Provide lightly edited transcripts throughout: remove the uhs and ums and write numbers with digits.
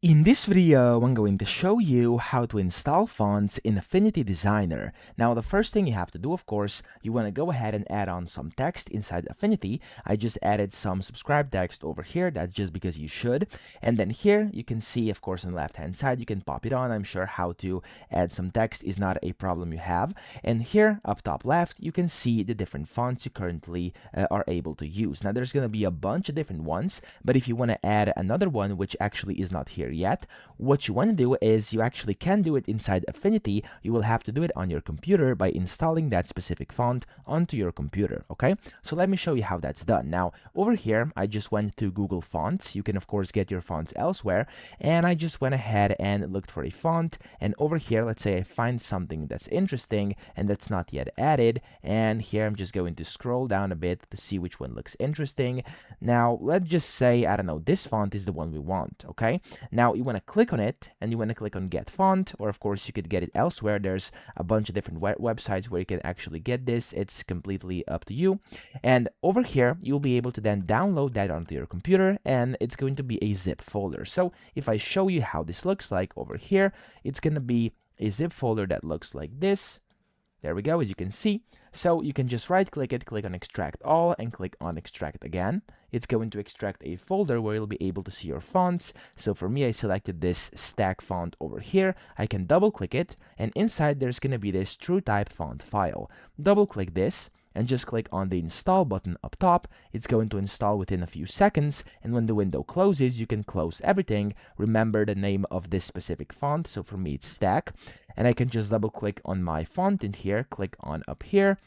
In this video, I'm going to show you how to install fonts in Affinity Designer. Now, the first thing you have to do, of course, you want to go ahead and add on some text inside Affinity. I just added some subscribe text over here. That's just because you should. And then here, you can see, of course, on the left-hand side, you can pop it on. I'm sure how to add some text is not a problem you have. And here, up top left, you can see the different fonts you currently are able to use. Now, there's going to be a bunch of different ones, but if you want to add another one, which actually is not here yet, what you want to do is you actually can do it inside Affinity. You will have to do it on your computer by installing that specific font onto your computer. Okay, so let me show you how that's done. Now over here, I just went to Google Fonts. You can of course get your fonts elsewhere, and I just went ahead and looked for a font. And over here, let's say I find something that's interesting and that's not yet added, and here I'm just going to scroll down a bit to see which one looks interesting. Now let's just say, I don't know, this font is the one we want. Okay, now you want to click on it and you want to click on get font, or of course you could get it elsewhere. There's a bunch of different websites where you can actually get this. It's completely up to you. And over here, you'll be able to then download that onto your computer, and it's going to be a zip folder. So if I show you how this looks like over here, it's going to be a zip folder that looks like this. There we go, as you can see. So you can just right click it, click on extract all, and click on extract again. It's going to extract a folder where you'll be able to see your fonts. So for me, I selected this stack font over here. I can double click it, and inside there's going to be this TrueType font file. Double click this and just click on the install button up top. It's going to install within a few seconds, and when the window closes, you can close everything. Remember the name of this specific font, so for me it's stack, and I can just double click on my font in here, click on up here,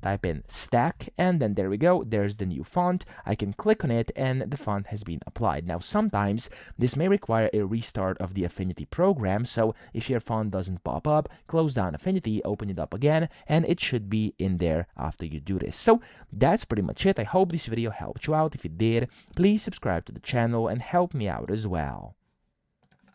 type in stack, and then there we go, there's the new font. I can click on it and the font has been applied. Now sometimes this may require a restart of the Affinity program, so if your font doesn't pop up, close down Affinity, open it up again, and it should be in there after you do this. So that's pretty much it. I hope this video helped you out. If it did, please subscribe to the channel and help me out as well.